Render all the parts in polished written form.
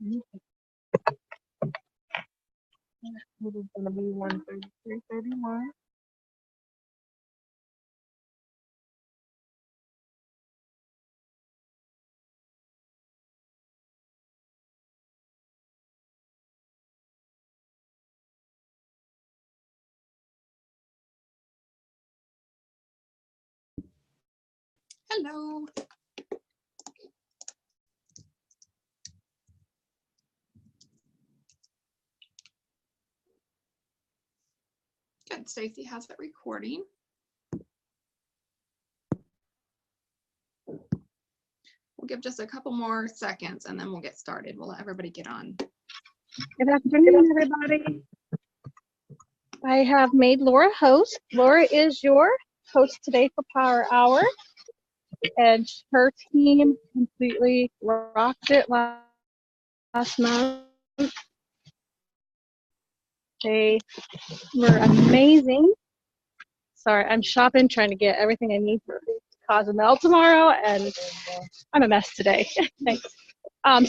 It is gonna be 1:33:31. Hello. Good, Stacy has it recording. We'll give just a couple more seconds and then we'll get started. We'll let everybody get on. Good afternoon, everybody. I have made Laura host. Laura is your host today for Power Hour, and her team completely rocked it last month. They were amazing. Sorry, I'm shopping, trying to get everything I need for Cozumel tomorrow, and I'm a mess today. Thanks.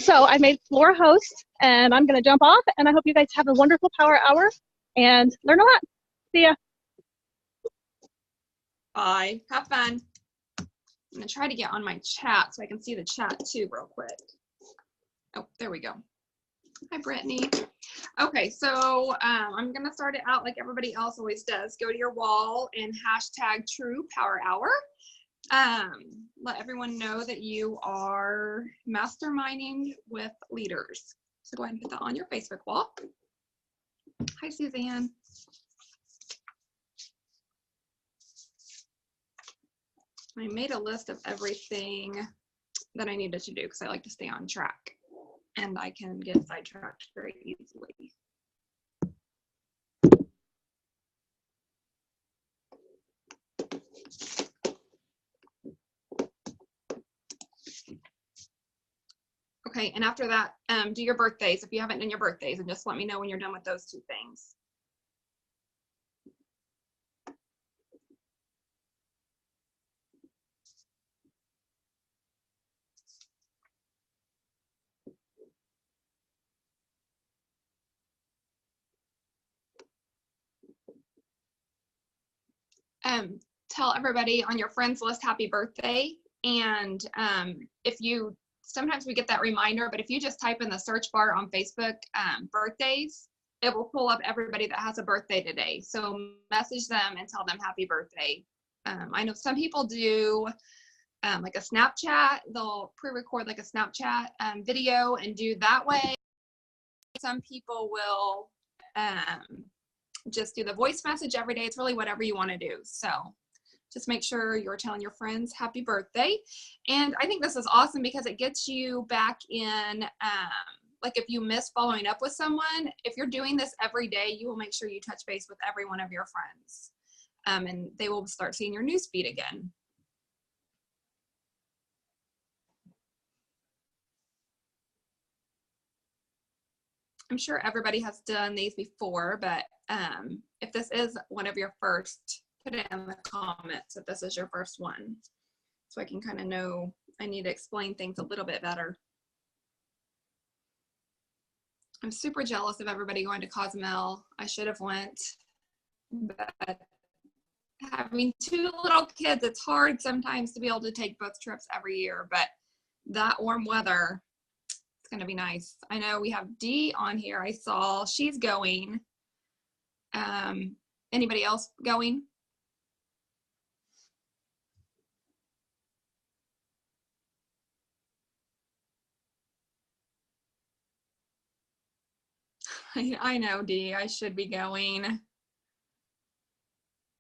So I made Laura host, and I'm going to jump off, and I hope you guys have a wonderful Power Hour and learn a lot. See ya. Bye. Have fun. I'm going to try to get on my chat so I can see the chat too real quick. Oh, there we go. Hi, Brittany. Okay, so I'm going to start it out like everybody else always does. Go to your wall and hashtag True Power Hour. Let everyone know that you are masterminding with leaders. So go ahead and put that on your Facebook wall. Hi, Suzanne. I made a list of everything that I needed to do because I like to stay on track and I can get sidetracked very easily. Okay, and after that, do your birthdays if you haven't done your birthdays, and just let me know when you're done with those two things. Tell everybody on your friends list happy birthday, and if you sometimes we get that reminder, but if you just type in the search bar on Facebook birthdays, it will pull up everybody that has a birthday today. So message them and tell them happy birthday. I know some people do like a Snapchat. They'll pre-record like a Snapchat video and do that way. Some people will just do the voice message every day. It's really whatever you want to do. So just make sure you're telling your friends happy birthday. And I think this is awesome because it gets you back in, like if you miss following up with someone, if you're doing this every day, you will make sure you touch base with every one of your friends. And they will start seeing your newsfeed again. I'm sure everybody has done these before, but if this is one of your first, put it in the comments if this is your first one, so I can kind of know I need to explain things a little bit better. I'm super jealous of everybody going to Cozumel. I should have went, but having two little kids, it's hard sometimes to be able to take both trips every year, but that warm weather, it's going to be nice. I know we have Dee on here. I saw she's going. Anybody else going? I know, Dee, I should be going.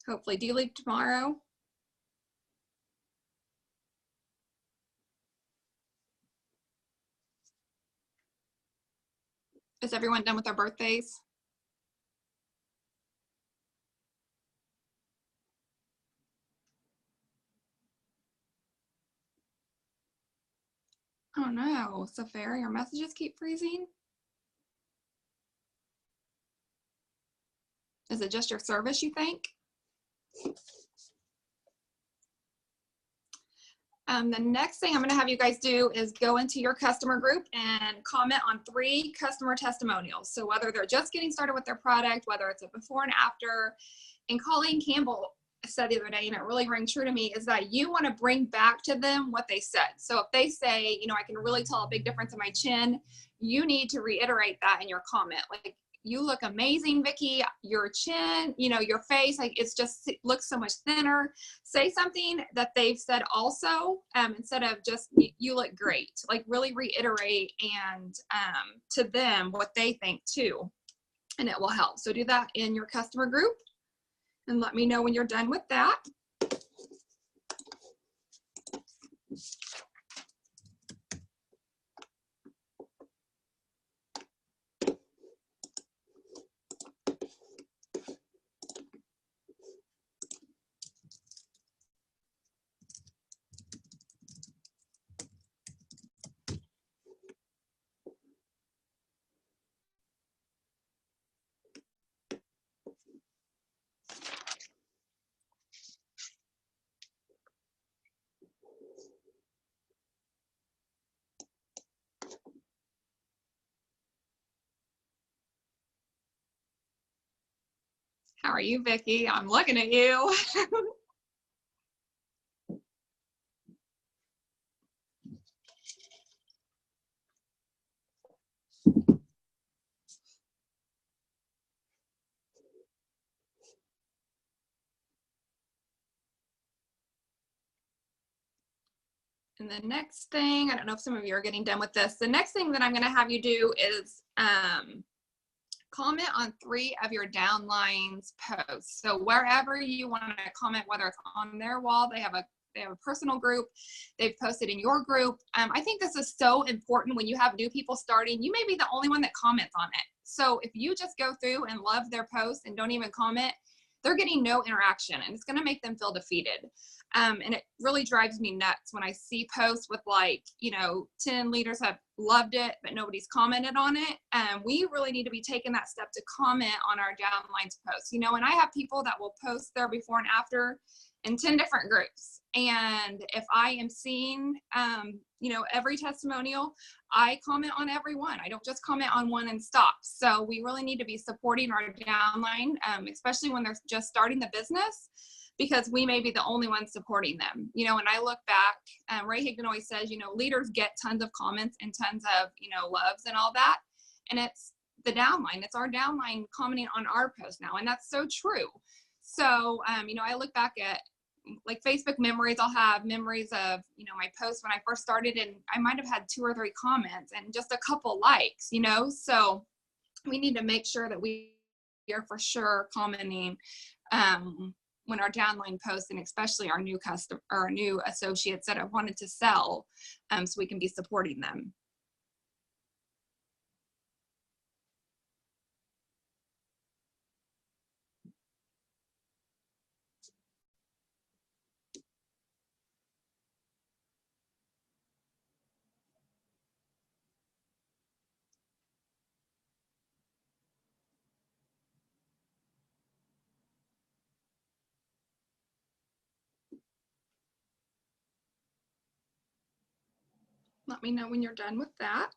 Hopefully. Do you leave tomorrow? Is everyone done with their birthdays? Oh no, Safari, your messages keep freezing? Is it just your service, you think? The next thing I'm going to have you guys do is go into your customer group and comment on 3 customer testimonials. So whether they're just getting started with their product, whether it's a before and after. And Colleen Campbell said the other day, and it really rang true to me, is that you want to bring back to them what they said. So if they say, you know, I can really tell a big difference in my chin, you need to reiterate that in your comment. Like, you look amazing, Vicki. Your chin, you know, your face, like it looks so much thinner. Say something that they've said also, instead of just you look great. Like really reiterate and to them what they think too, and it will help. So do that in your customer group, and let me know when you're done with that. How are you, Vicki? I'm looking at you. And the next thing, I don't know if some of you are getting done with this. The next thing that I'm going to have you do is comment on 3 of your downlines posts. So wherever you want to comment, whether it's on their wall, they have a personal group, they've posted in your group. I think this is so important when you have new people starting. You may be the only one that comments on it. So if you just go through and love their post and don't even comment, they're getting no interaction, and it's going to make them feel defeated. And it really drives me nuts when I see posts with, like, you know, 10 leaders have loved it, but nobody's commented on it. We really need to be taking that step to comment on our downlines posts, you know, and I have people that will post their before and after in 10 different groups. And if I am seeing, you know, every testimonial, I comment on every one. I don't just comment on one and stop. So we really need to be supporting our downline, especially when they're just starting the business, because we may be the only ones supporting them. You know, when I look back, Ray Higdon always says, you know, leaders get tons of comments and tons of, you know, loves and all that. And it's the downline. It's our downline commenting on our post now. And that's so true. So, you know, I look back at, like, Facebook memories. I'll have memories of, you know, my post when I first started, and I might have had 2 or 3 comments and just a couple likes, you know. So we need to make sure that we are for sure commenting when our downline posts, and especially our new customer or our new associates that have wanted to sell, so we can be supporting them. Let me know when you're done with that.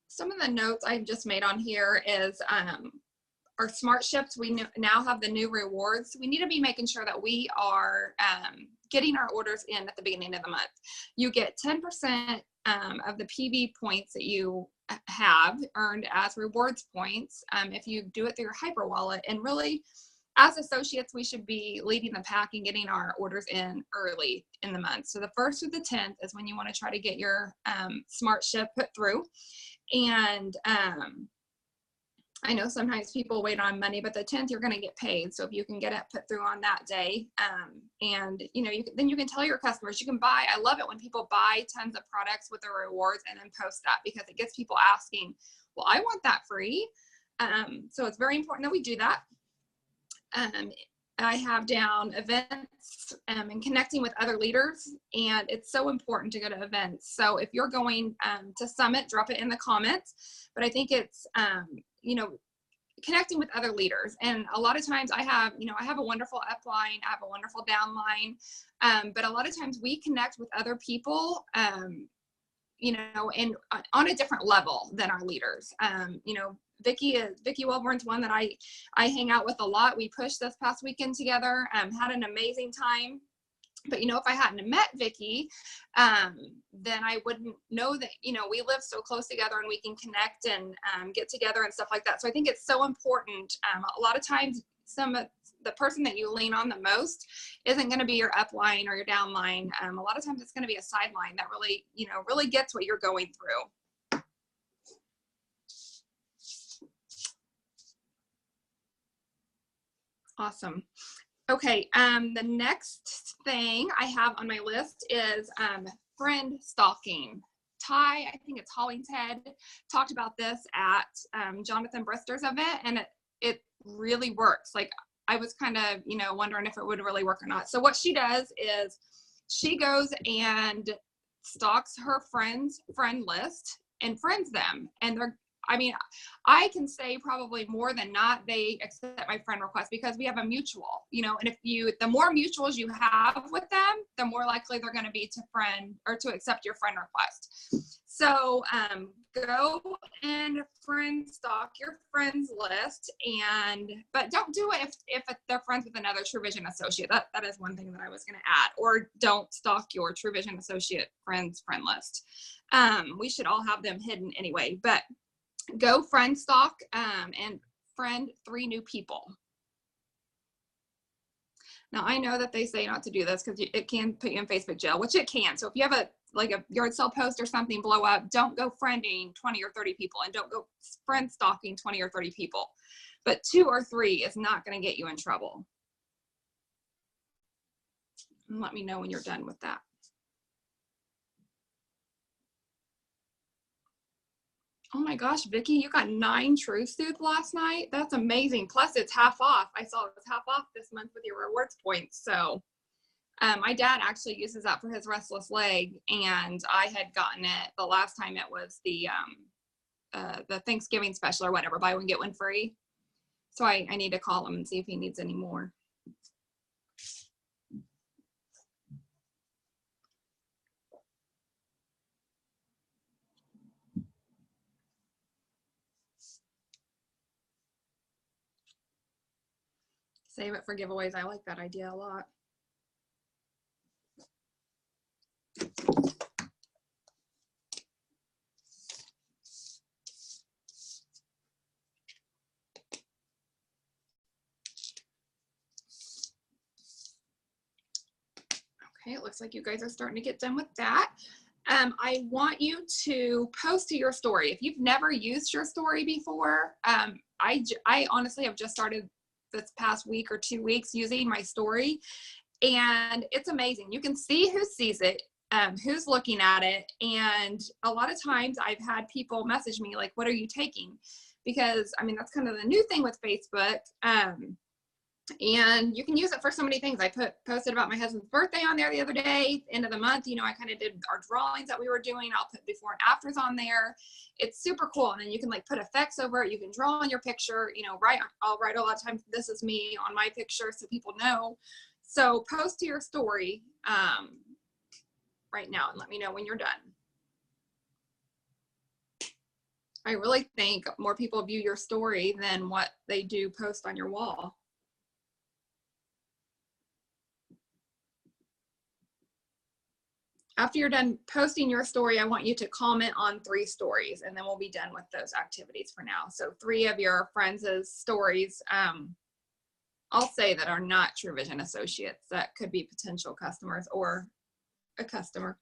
Some of the notes I've just made on here is our smart ships. We now have the new rewards. We need to be making sure that we are getting our orders in at the beginning of the month. You get 10% of the PV points that you have earned as rewards points if you do it through your Hyper Wallet. And really, as associates, we should be leading the pack and getting our orders in early in the month. So the 1st through the 10th is when you want to try to get your smart ship put through. And I know sometimes people wait on money, but the 10th you're going to get paid. So if you can get it put through on that day, and you know, then you can tell your customers, you can buy. I love it when people buy tons of products with their rewards and then post that, because it gets people asking, well, I want that free. So it's very important that we do that. I have down events and connecting with other leaders, and it's so important to go to events. So if you're going to Summit, drop it in the comments. But I think it's you know, connecting with other leaders. And a lot of times I have a wonderful upline, I have a wonderful downline, but a lot of times we connect with other people, you know, and on a different level than our leaders. You know, Vicki Welborn's one that I hang out with a lot. We pushed this past weekend together, had an amazing time. But, you know, if I hadn't met Vicki, then I wouldn't know that, you know, we live so close together and we can connect and get together and stuff like that. So I think it's so important. A lot of times, the person that you lean on the most isn't going to be your upline or your downline. A lot of times it's going to be a sideline that really, you know, really gets what you're going through. Awesome. Okay, the next thing I have on my list is friend stalking. Ty, I think it's Hollingshead, talked about this at Jonathan Brister's event, and it really works. Like, I was kind of, you know, wondering if it would really work or not. So what she does is she goes and stalks her friends' friend list and friends them, and I mean, I can say probably more than not, they accept my friend request because we have a mutual, you know, and the more mutuals you have with them, the more likely they're going to be to friend or to accept your friend request. So go and friend stalk your friends list, but don't do it if they're friends with another TrueVision associate. That is one thing that I was going to add. Or don't stalk your TrueVision associate friend list. We should all have them hidden anyway, but go friend stalk and friend 3 new people. Now, I know that they say not to do this because it can put you in Facebook jail, which it can. So if you have a yard sale post or something blow up, don't go friending 20 or 30 people, and don't go friend stalking 20 or 30 people. But 2 or 3 is not going to get you in trouble. And let me know when you're done with that. Oh my gosh, Vicki, you got 9 TrueSoothe last night. That's amazing. Plus it's half off. I saw it was half off this month with your rewards points. So my dad actually uses that for his restless leg, and I had gotten it the last time it was the Thanksgiving special or whatever, buy one, get one free. So I need to call him and see if he needs any more. Save it for giveaways. I like that idea a lot. Okay, it looks like you guys are starting to get done with that. I want you to post to your story. If you've never used your story before, I honestly have just started this past week or 2 weeks using my story, and it's amazing. You can see who sees it, who's looking at it, and a lot of times I've had people message me like, what are you taking? Because I mean, that's kind of the new thing with Facebook. And you can use it for so many things. I posted about my husband's birthday on there the other day, end of the month. You know, I kind of did our drawings that we were doing. I'll put before and afters on there. It's super cool. And then you can like put effects over it. You can draw on your picture, you know, I'll write a lot of times, this is me on my picture so people know. So post to your story right now and let me know when you're done. I really think more people view your story than what they do post on your wall. After you're done posting your story, I want you to comment on 3 stories, and then we'll be done with those activities for now. So 3 of your friends' stories, I'll say, that are not TrueVision associates. That could be potential customers or a customer.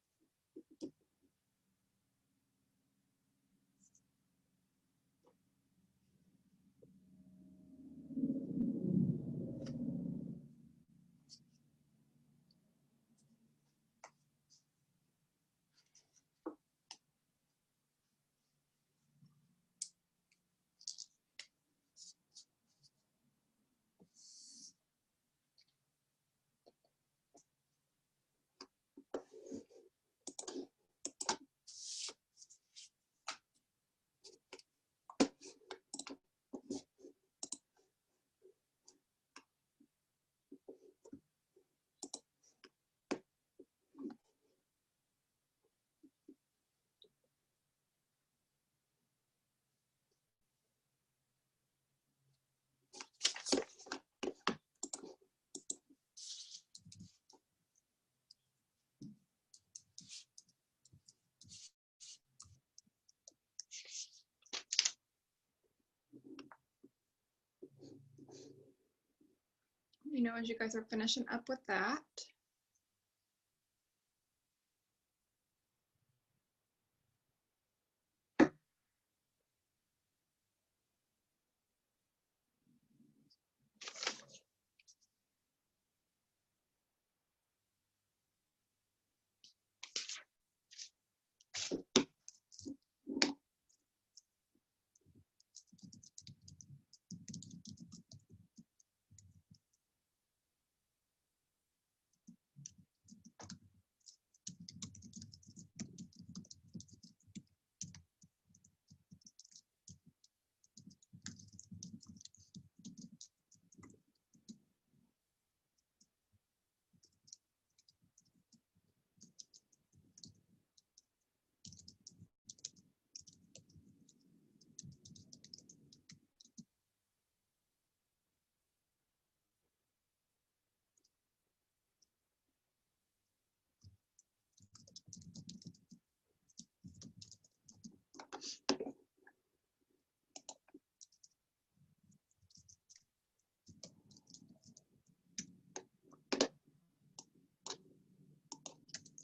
me know as you guys are finishing up with that.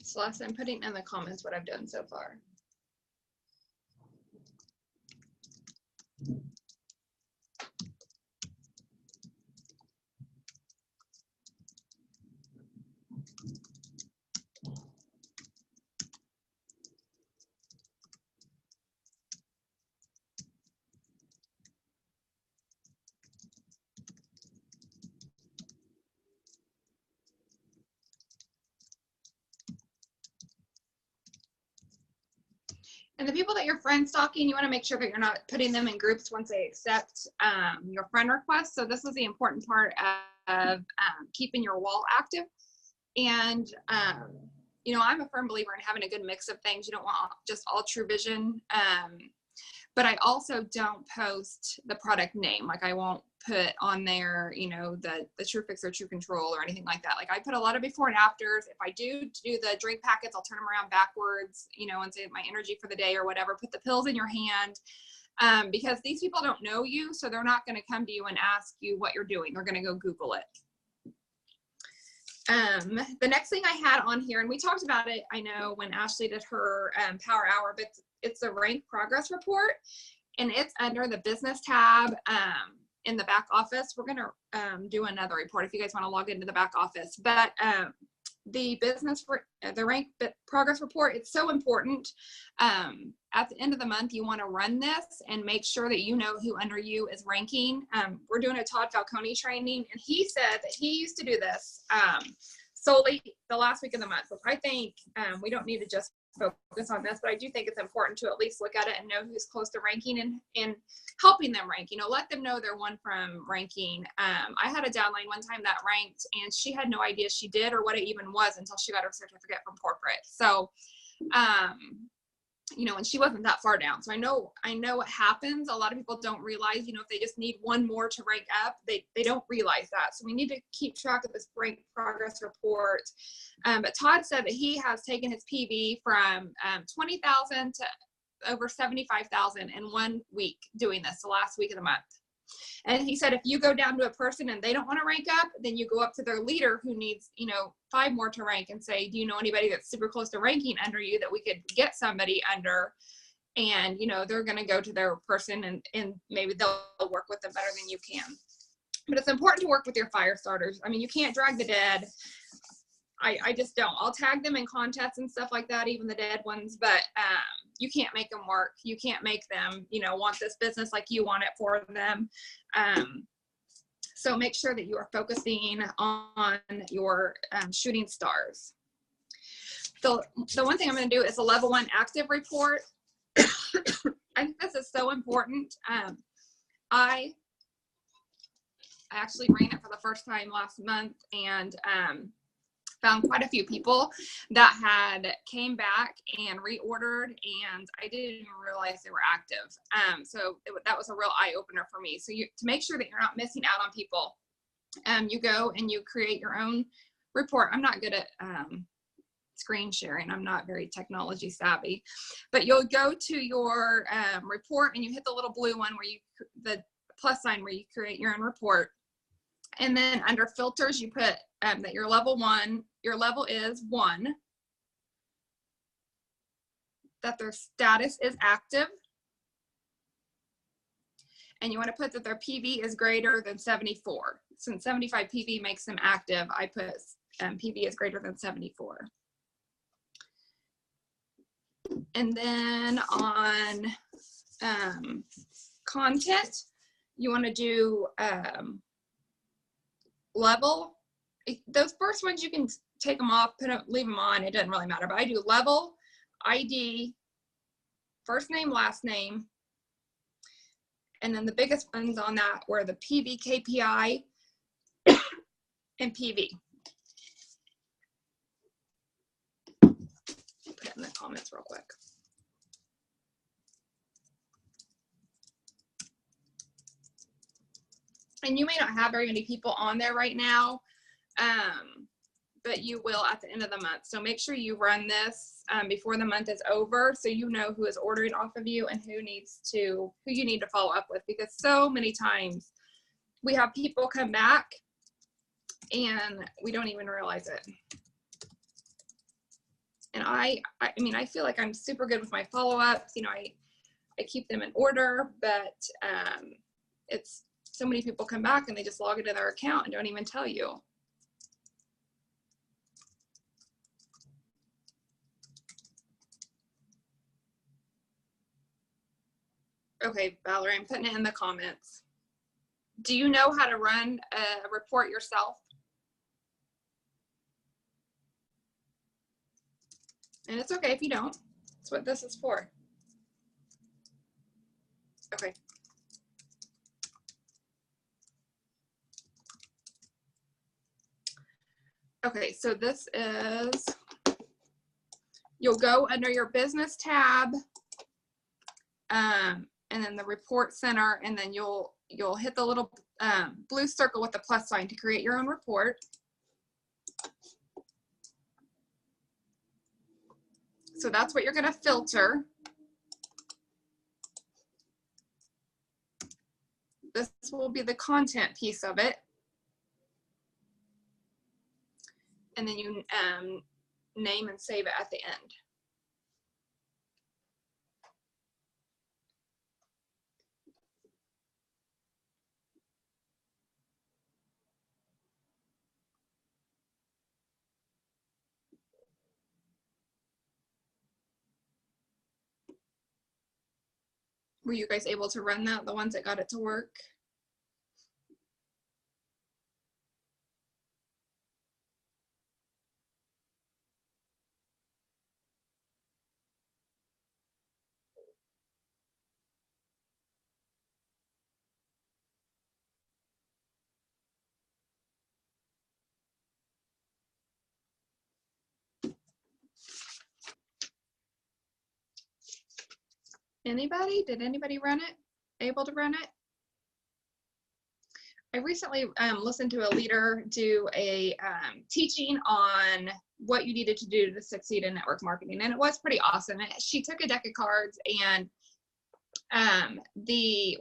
Celeste, I'm putting in the comments what I've done so far. And the people that you're friend stalking, you want to make sure that you're not putting them in groups once they accept your friend request. So this is the important part of keeping your wall active. And, you know, I'm a firm believer in having a good mix of things. You don't want just all True Vision. But I also don't post the product name. Like I won't put on there, you know, the True Fix or True Control or anything like that. Like I put a lot of before and afters. If I do the drink packets, I'll turn them around backwards, you know, and say my energy for the day or whatever. Put the pills in your hand because these people don't know you. So they're not going to come to you and ask you what you're doing. They're going to go Google it. The next thing I had on here, and we talked about it, I know when Ashley did her Power Hour, but it's a rank progress report, and it's under the business tab in the back office. We're going to do another report if you guys want to log into the back office, but the rank progress report, it's so important. At the end of the month, you want to run this and make sure that you know who under you is ranking. We're doing a Todd Falcone training, and he said that he used to do this solely the last week of the month. So I think we don't need to just focus on this, but I do think it's important to at least look at it and know who's close to ranking and helping them rank. You know, let them know they're one from ranking. I had a downline one time that ranked, and she had no idea she did or what it even was until she got her certificate from corporate. So, you know, and she wasn't that far down. So I know what happens. A lot of people don't realize, you know, if they just need one more to rank up, they don't realize that. So we need to keep track of this rank progress report. But Todd said that he has taken his PV from 20,000 to over 75,000 in 1 week doing this, the last week of the month. And he said, if you go down to a person and they don't want to rank up, then you go up to their leader who needs, you know, 5 more to rank and say, do you know anybody that's super close to ranking under you that we could get somebody under? And, you know, they're going to go to their person and maybe they'll work with them better than you can. But it's important to work with your fire starters. I mean, you can't drag the dead. I just don't. I'll tag them in contests and stuff like that, even the dead ones, but you can't make them work. You can't make them, you know, want this business like you want it for them. So make sure that you are focusing on your shooting stars. So the one thing I'm going to do is a level 1 active report. I think this is so important. I actually ran it for the first time last month and found quite a few people that had came back and reordered, and I didn't even realize they were active. So that was a real eye-opener for me. So to make sure that you're not missing out on people, you go and you create your own report. I'm not good at screen sharing. I'm not very technology savvy, but you'll go to your report and you hit the little blue one where the plus sign where you create your own report. And then under filters, you put that your level is 1, that their status is active, and you want to put that their PV is greater than 74. Since 75 PV makes them active, I put PV is greater than 74. And then on content, you want to do level. Those first ones you can take them off, leave them on. It doesn't really matter. But I do level, ID, first name, last name, and then the biggest ones on that were the PV, KPI, and PV. Put it in the comments real quick. And you may not have very many people on there right now, but you will at the end of the month. So make sure you run this before the month is over, so you know who is ordering off of you and who you need to follow up with, because so many times we have people come back and we don't even realize it. And I mean, I feel like I'm super good with my follow-ups. You know, I keep them in order, but it's so many people come back and they just log into their account and don't even tell you. Okay, Valerie, I'm putting it in the comments. Do you know how to run a report yourself? And it's okay if you don't. That's what this is for. Okay. Okay, so this is, you'll go under your business tab, and then the report center, and then you'll hit the little blue circle with the plus sign to create your own report. So that's what you're going to filter. This will be the content piece of it. And then you name and save it at the end. Were you guys able to run that, the ones that got it to work? Anybody? Did anybody run it? Able to run it? I recently listened to a leader do a teaching on what you needed to do to succeed in network marketing, and it was pretty awesome. She took a deck of cards, and the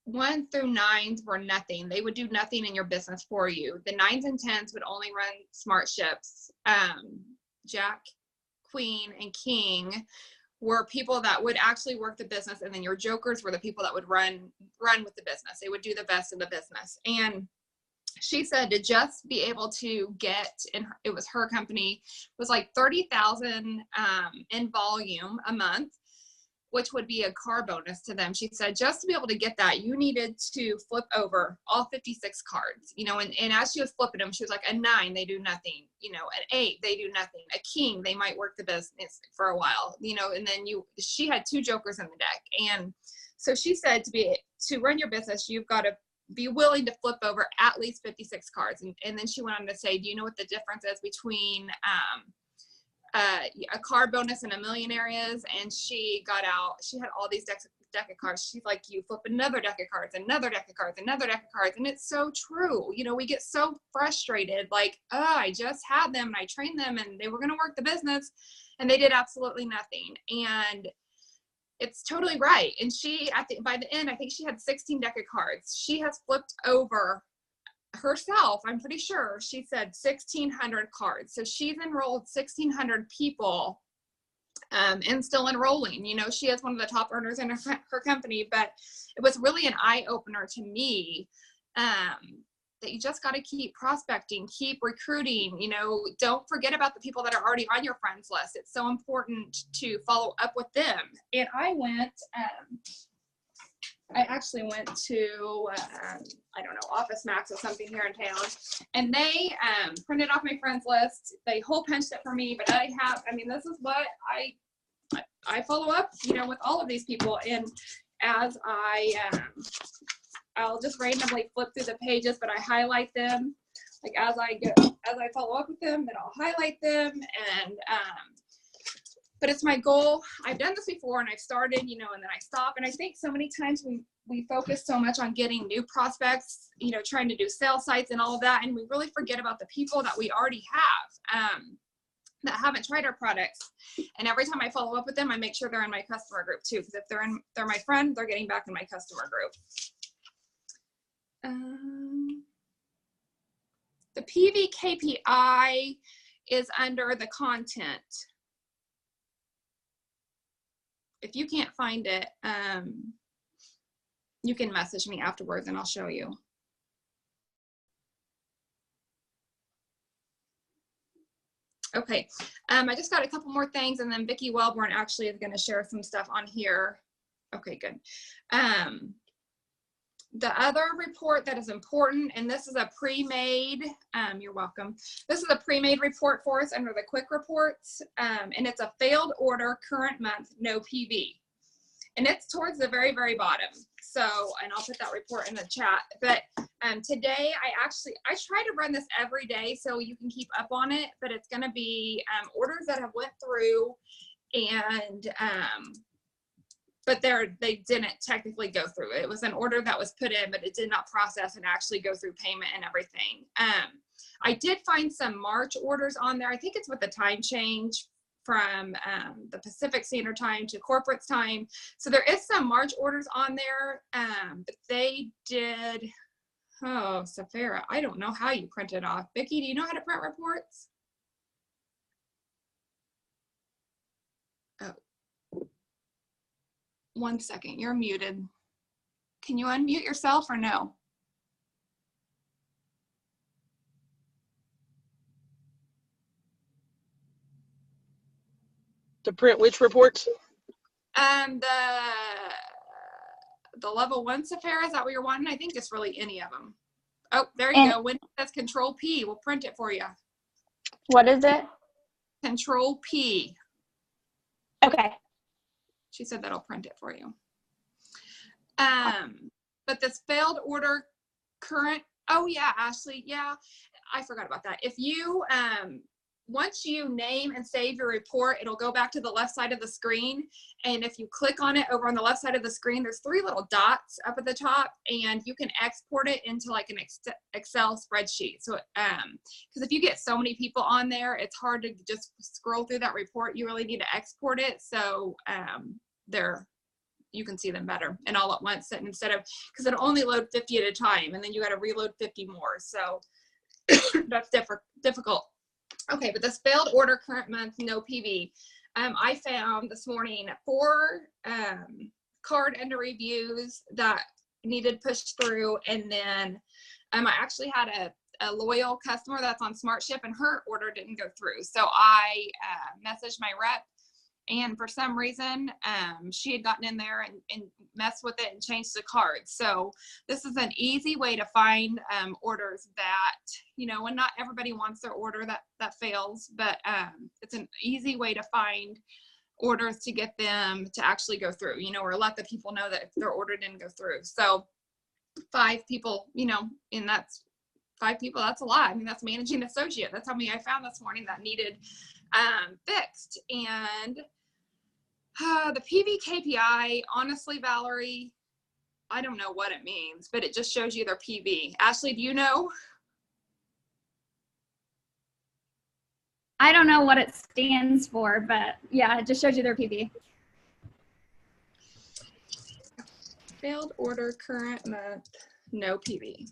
1 through 9s were nothing. They would do nothing in your business for you. The 9s and 10s would only run smart ships. Jack, Queen, and King were people that would actually work the business, and then your jokers were the people that would run with the business. They would do the best in the business. And she said to just be able to get, and it was her company, was like 30,000 in volume a month, which would be a car bonus to them. She said just to be able to get that, you needed to flip over all 56 cards, you know, and as she was flipping them, she was like, a 9, they do nothing, you know, an 8, they do nothing, a king, they might work the business for a while, you know, and then she had 2 jokers in the deck. And so she said to run your business, you've got to be willing to flip over at least 56 cards. And then she went on to say, do you know what the difference is between a car bonus and a millionaire is? And she had all these deck of cards. She's like, you flip another deck of cards, another deck of cards, another deck of cards. And it's so true. You know, we get so frustrated, like, oh, I just had them and I trained them and they were going to work the business and they did absolutely nothing. And it's totally right. And by the end, I think she had 16 deck of cards. She has flipped over herself, I'm pretty sure she said 1,600 cards. So she's enrolled 1,600 people and still enrolling. You know, she is one of the top earners in her company, but it was really an eye-opener to me that you just got to keep prospecting, keep recruiting. You know, don't forget about the people that are already on your friends list. It's so important to follow up with them. And I went, I actually went to, I don't know, Office Max or something here in town, and they printed off my friends list. They hole punched it for me, but I mean, this is what I follow up, you know, with all of these people. And as I'll just randomly flip through the pages, but I highlight them. Like as I follow up with them, then I'll highlight them. And, but it's my goal. I've done this before and I've started, you know, and then I stop. And I think so many times we focus so much on getting new prospects, you know, trying to do sales sites and all of that. And we really forget about the people that we already have that haven't tried our products. And every time I follow up with them, I make sure they're in my customer group too. Because if they're my friend, they're getting back in my customer group. The PV KPI is under the content. If you can't find it, you can message me afterwards and I'll show you. Okay, I just got a couple more things, and then Vicki Wellborn actually is going to share some stuff on here. Okay, good. The other report that is important, and this is a pre-made, you're welcome. This is a pre-made report for us under the quick reports, and it's a failed order, current month, no PV. And it's towards the very, very bottom. So, and I'll put that report in the chat. But today, I try to run this every day so you can keep up on it, but it's gonna be orders that have went through and, but they didn't technically go through. It was an order that was put in, but it did not process and actually go through payment and everything. I did find some March orders on there. I think it's with the time change from the Pacific Standard Time to corporate's time. So there is some March orders on there, but they did, oh, Safira, I don't know how you print it off. Vicki, do you know how to print reports? Oh, 1 second, you're muted. Can you unmute yourself or no? To print which reports? The level 1 Safira, is that what you're wanting? I think just really any of them. Oh, there you go. When that's Control P, we'll print it for you. What is it? Control P. Okay. She said that'll print it for you. But this failed order current, oh yeah, Ashley, yeah, I forgot about that. If you, once you name and save your report, it'll go back to the left side of the screen. And if you click on it over on the left side of the screen, there's 3 little dots up at the top, and you can export it into like an Excel spreadsheet. So, because if you get so many people on there, it's hard to just scroll through that report. You really need to export it. So you can see them better and all at once, and instead of, because it'll only load 50 at a time, and then you got to reload 50 more. So that's difficult. Okay, but this failed order current month, no PV. I found this morning 4 card under reviews that needed pushed through, and then I actually had a loyal customer that's on SmartShip, and her order didn't go through. So I messaged my rep, and for some reason she had gotten in there and messed with it and changed the cards. So this is an easy way to find orders that, you know, and not everybody wants their order that fails, but it's an easy way to find orders to get them to actually go through, you know, or let the people know that if their order didn't go through. So 5 people, you know, and that's 5 people, that's a lot. I mean, that's managing associate. That's how many I found this morning that needed fixed. And the PV KPI, honestly, Valerie, I don't know what it means, but it just shows you their PV. Ashley, do you know? I don't know what it stands for, but yeah, it just shows you their PV. Failed order current month, no PV.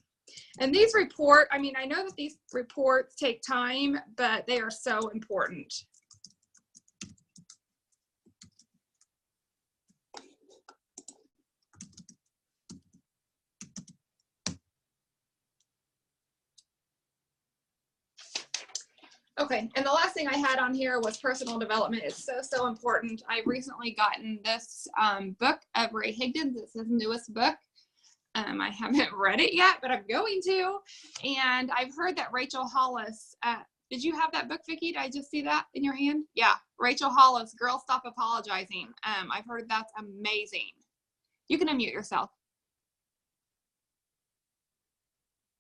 And these I mean, I know that these reports take time, but they are so important. Okay, and the last thing I had on here was personal development. It's so important. I've recently gotten this book of Ray Higdon. It's his newest book. I haven't read it yet, but I'm going to. And I've heard that Rachel Hollis, did you have that book, Vicki? Did I just see that in your hand? Yeah, Rachel Hollis, Girl Stop Apologizing. I've heard that's amazing. You can unmute yourself.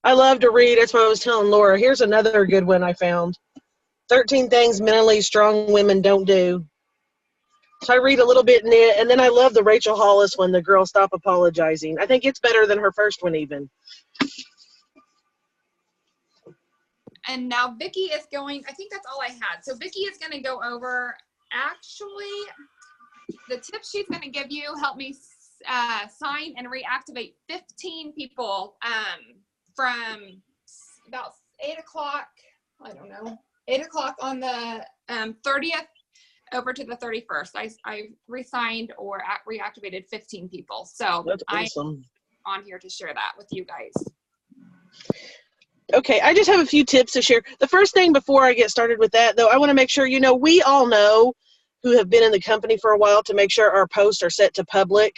I love to read. That's what I was telling Laura. Here's another good one I found. 13 Things Mentally Strong Women Don't Do. So I read a little bit in it, and then I love the Rachel Hollis one, The Girl Stop Apologizing. I think it's better than her first one even. And now Vicki is going, I think that's all I had. So Vicki is going to go over, actually, the tips she's going to give you help me sign and reactivate 15 people from about 8 o'clock, I don't know, 8 o'clock on the 30th over to the 31st. I re-signed or reactivated 15 people. So That's awesome. I'm on here to share that with you guys. Okay, I just have a few tips to share. The first thing before I get started with that, though, I want to make sure, we all know who have been in the company for a while to make sure our posts are set to public,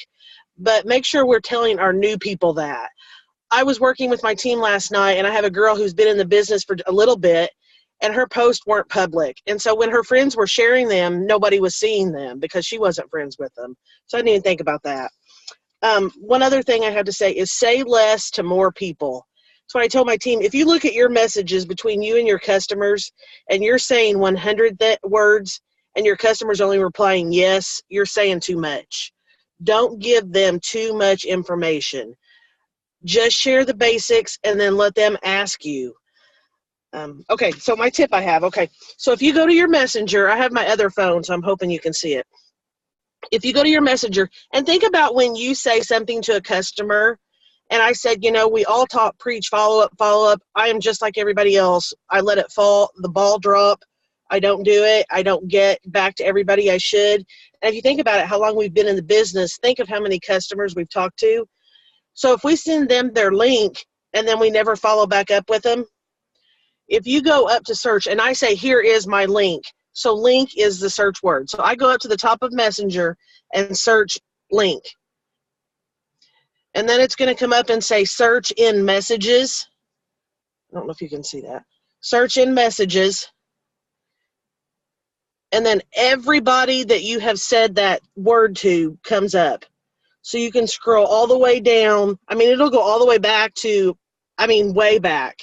but make sure we're telling our new people that. I was working with my team last night, and I have a girl who's been in the business for a little bit, and her posts weren't public. And so when her friends were sharing them, nobody was seeing them because she wasn't friends with them. So I didn't even think about that. One other thing I have to say is say less to more people. That's what I told my team. If you look at your messages between you and your customers, and you're saying 100 words, and your customer's only replying yes, you're saying too much. Don't give them too much information. Just share the basics and then let them ask you. Okay, so my tip I have, so if you go to your messenger, I have my other phone, so I'm hoping you can see it. If you go to your messenger and think about when you say something to a customer, and I said, we all talk, preach, follow up. I am just like everybody else. I let it fall, the ball drop. I don't do it. I don't get back to everybody I should. And if you think about it, how long we've been in the business, think of how many customers we've talked to. So if we send them their link and then we never follow back up with them, if you go up to search and I say, here is my link. So link is the search word. So I go up to the top of Messenger and search link. And then it's going to come up and say search in messages. I don't know if you can see that. Search in messages. And then everybody that you have said that word to comes up. So you can scroll all the way down. I mean, it'll go all the way back to, way back.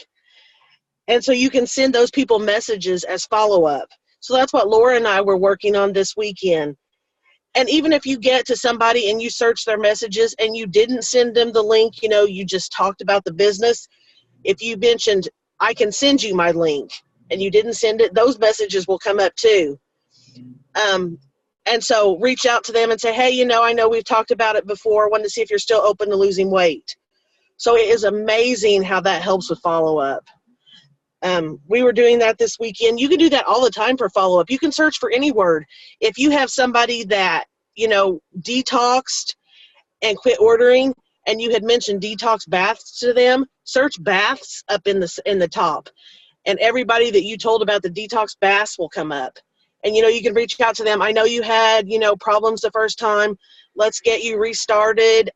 And so you can send those people messages as follow-up. So that's what Laura and I were working on this weekend. And even if you get to somebody and you search their messages and you didn't send them the link, you just talked about the business. If you mentioned, I can send you my link, and you didn't send it, those messages will come up too. And so reach out to them and say, hey, I know we've talked about it before. I wanted to see if you're still open to losing weight. So it is amazing how that helps with follow-up. We were doing that this weekend. You can do that all the time for follow-up. You can search for any word. If you have somebody that, detoxed and quit ordering, and you had mentioned detox baths to them, search baths up in the top. And everybody that you told about the detox baths will come up. And, you can reach out to them. I know you had, problems the first time. Let's get you restarted.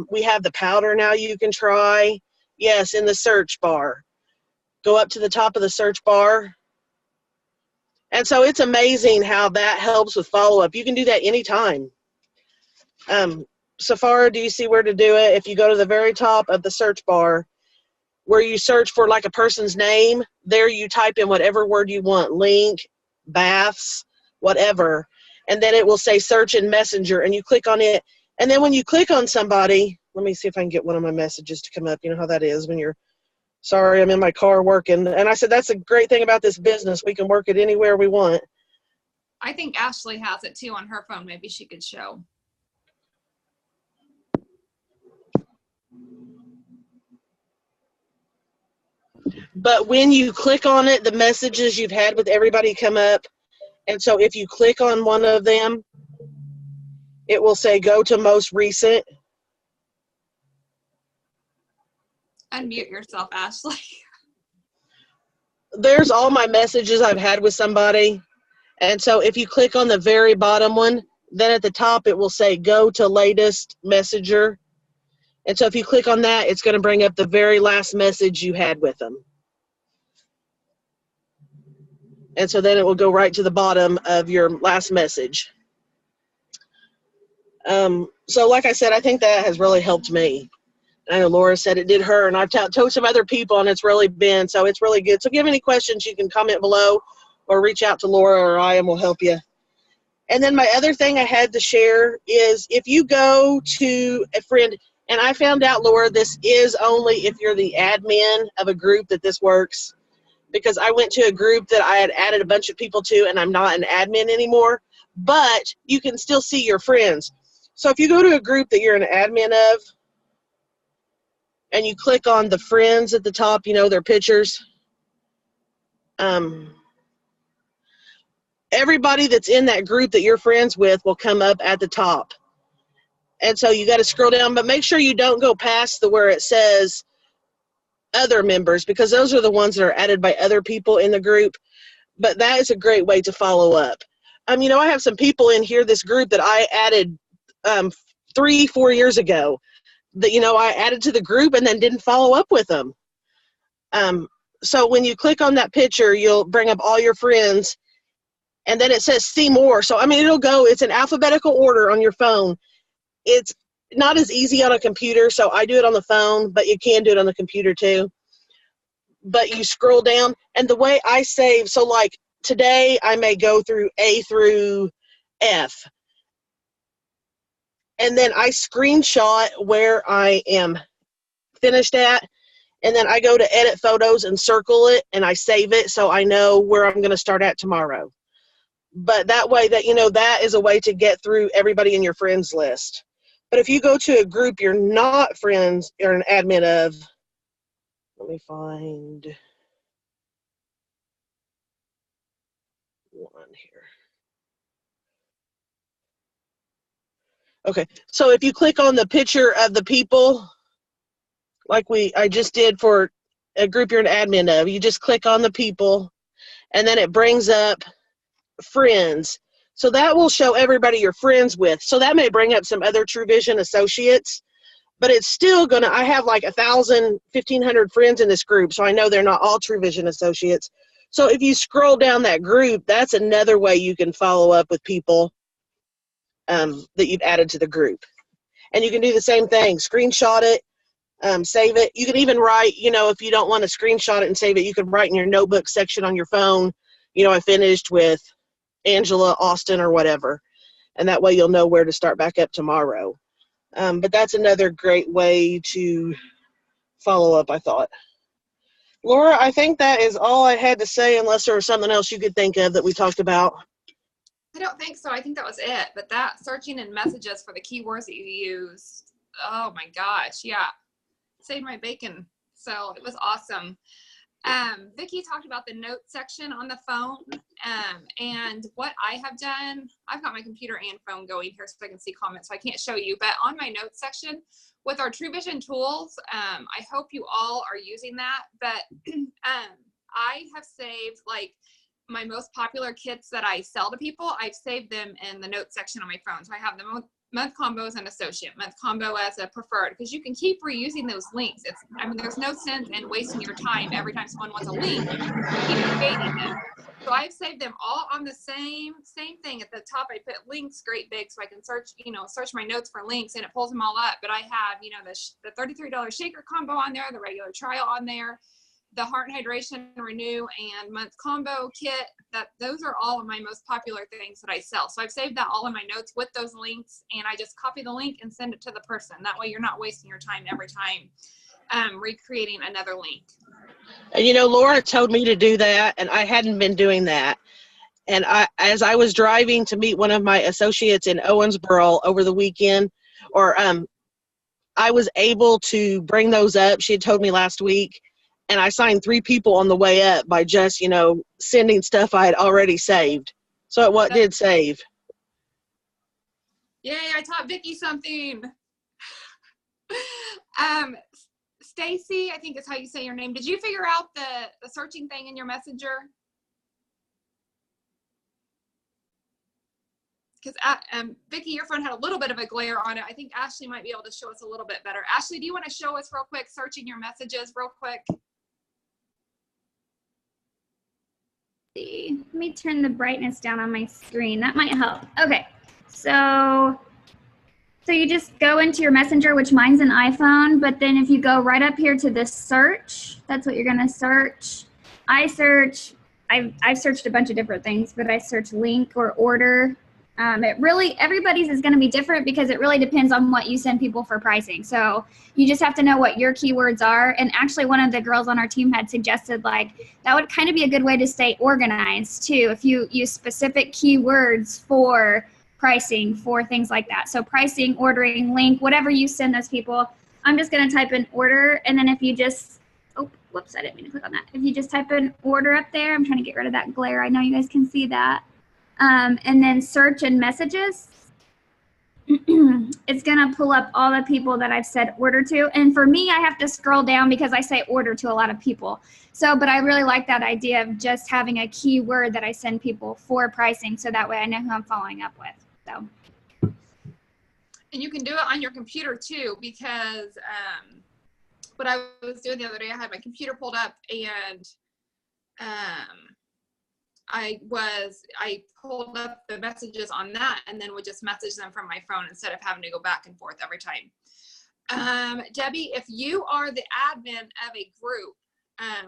We have the powder now you can try. Yes, in the search bar. Go up to the top of the search bar. And so it's amazing how that helps with follow-up. You can do that anytime. Safari, do you see where to do it? If you go to the very top of the search bar, where you search for like a person's name, there you type in whatever word you want, link, baths, whatever, and then it will say search in Messenger, and you click on it. And then when you click on somebody, let me see if I can get one of my messages to come up. You know how that is when you're, sorry, I'm in my car working. And I said, that's a great thing about this business. We can work it anywhere we want. I think Ashley has it too on her phone. Maybe she could show. But when you click on it, the messages you've had with everybody come up. And so if you click on one of them, it will say go to most recent. Unmute yourself, Ashley. There's all my messages I've had with somebody. And so if you click on the very bottom one, then at the top it will say go to latest messenger. And so if you click on that, it's going to bring up the very last message you had with them. And so then it will go right to the bottom of your last message. So like I said, I think that has really helped me. I know Laura said it did her, and I've told some other people, and it's really been, so it's really good. So if you have any questions, you can comment below or reach out to Laura or I, and we'll help you. And then my other thing I had to share is if you go to a friend, and I found out, Laura, this is only if you're the admin of a group that this works, because I went to a group that I had added a bunch of people to, and I'm not an admin anymore, but you can still see your friends. So if you go to a group that you're an admin of, and you click on the friends at the top, you know, their pictures, everybody that's in that group that you're friends with will come up at the top. And so you got to scroll down, but make sure you don't go past where it says other members, because those are the ones that are added by other people in the group. But that is a great way to follow up. You know, I have some people in here, this group that I added 3-4 years ago, that, you know, I added to the group and then didn't follow up with them. So when you click on that picture, you'll bring up all your friends, and then it says see more. So, I mean, it's an alphabetical order on your phone. It's not as easy on a computer, so I do it on the phone, but you can do it on the computer too. But you scroll down, and the way I save, so like today I may go through A through F, and then I screenshot where I am finished at, and then I go to edit photos and circle it, and I save it so I know where I'm going to start at tomorrow. But that way, that, you know, that is a way to get through everybody in your friends list. But if you go to a group you're not friends or an admin of, let me find one here. Okay, so if you click on the picture of the people, like I just did for a group you're an admin of, you just click on the people, and then it brings up friends. So that will show everybody you're friends with. So that may bring up some other TrueVision associates, but it's still gonna, I have like 1,000, 1,500 friends in this group, so I know they're not all TrueVision associates. So if you scroll down that group, that's another way you can follow up with people that you've added to the group. And you can do the same thing, screenshot it, save it. You can even write, you know, if you don't want to screenshot it and save it, you can write in your notebook section on your phone, you know, I finished with Angela, Austin, or whatever. And that way you'll know where to start back up tomorrow. But that's another great way to follow up, I thought. Laura, I think that is all I had to say, unless there was something else you could think of that we talked about. I don't think so. I think that was it. But that searching in messages for the keywords that you used, oh my gosh, yeah. Saved my bacon. So it was awesome. Vicki talked about the notes section on the phone. And what I have done, I've got my computer and phone going here so I can see comments, so I can't show you. But on my notes section, with our TrueVision tools, I hope you all are using that. But I have saved, like, my most popular kits that I sell to people, I've saved them in the notes section on my phone. So I have the month combo as an associate, month combo as a preferred, because you can keep reusing those links. I mean, there's no sense in wasting your time every time someone wants a link, keep creating them. So I've saved them all on the same thing. At the top, I put links great big so I can search my notes for links, and it pulls them all up. But I have, you know, the $33 shaker combo on there, the regular trial on there, the Heart and Hydration Renew and month combo kit. Those are all of my most popular things that I sell. So I've saved that all in my notes with those links, and I just copy the link and send it to the person. That way you're not wasting your time every time recreating another link. And you know, Laura told me to do that, and I hadn't been doing that. And as I was driving to meet one of my associates in Owensboro over the weekend, I was able to bring those up. She had told me last week, and I signed 3 people on the way up by just, sending stuff I had already saved. So it did save. Yay, I taught Vicky something. Stacy, I think is how you say your name. Did you figure out the searching thing in your messenger? Because Vicky, your phone had a little bit of a glare on it. I think Ashley might be able to show us a little bit better. Ashley, do you want to show us real quick, searching your messages real quick? See. Let me turn the brightness down on my screen. That might help. Okay, so you just go into your messenger, which mine's an iPhone, but then if you go right up here to this search, that's what you're gonna search. I've searched a bunch of different things, but I search link or order. Everybody's is going to be different because it really depends on what you send people for pricing. So you just have to know what your keywords are. And actually one of the girls on our team had suggested that would kind of be a good way to stay organized too, if you use specific keywords for pricing for things like that. So pricing, ordering, link, whatever you send those people. I'm just going to type in order. And then if you just, oh, whoops, I didn't mean to click on that. If you just type in order up there, I'm trying to get rid of that glare. I know you guys can see that. And then search and messages, it's going to pull up all the people that I've said order to. And for me, I have to scroll down because I say order to a lot of people. So, but I really like that idea of just having a keyword that I send people for pricing. So that way I know who I'm following up with. So. And you can do it on your computer too, because what I was doing the other day, I had my computer pulled up and I pulled up the messages on that and then would just message them from my phone instead of having to go back and forth every time. Debbie, if you are the admin of a group,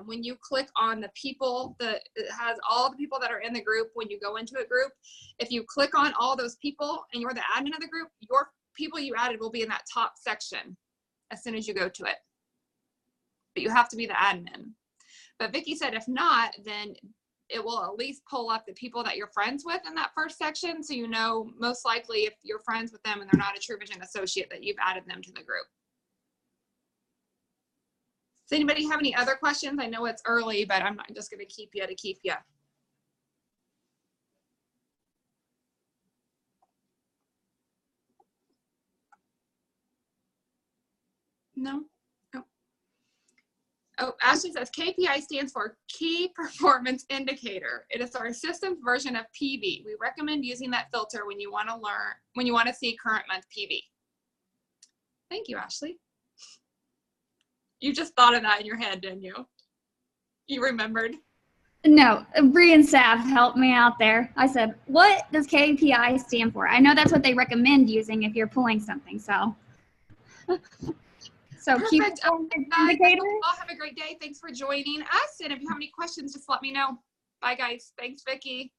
when you click on the people it has all the people that are in the group, when you go into a group, if you click on all those people and you're the admin of the group, your people you added will be in that top section as soon as you go to it. But you have to be the admin. But Vicky said if not, then it will at least pull up the people that you're friends with in that first section. So you know, most likely if you're friends with them and they're not a TrueVision associate, that you've added them to the group. Does anybody have any other questions? I know it's early, but I'm not just going to keep you to keep you. No? Oh, Ashley says KPI stands for Key Performance Indicator. It is our system's version of PV. We recommend using that filter when you want to see current month PV. Thank you, Ashley. You just thought of that in your head, didn't you? You remembered? No, Bree and Sav helped me out there. I said, what does KPI stand for? I know that's what they recommend using if you're pulling something, so. So Perfect. keep Indicator. All have a great day. Thanks for joining us. And if you have any questions, just let me know. Bye, guys. Thanks, Vicky.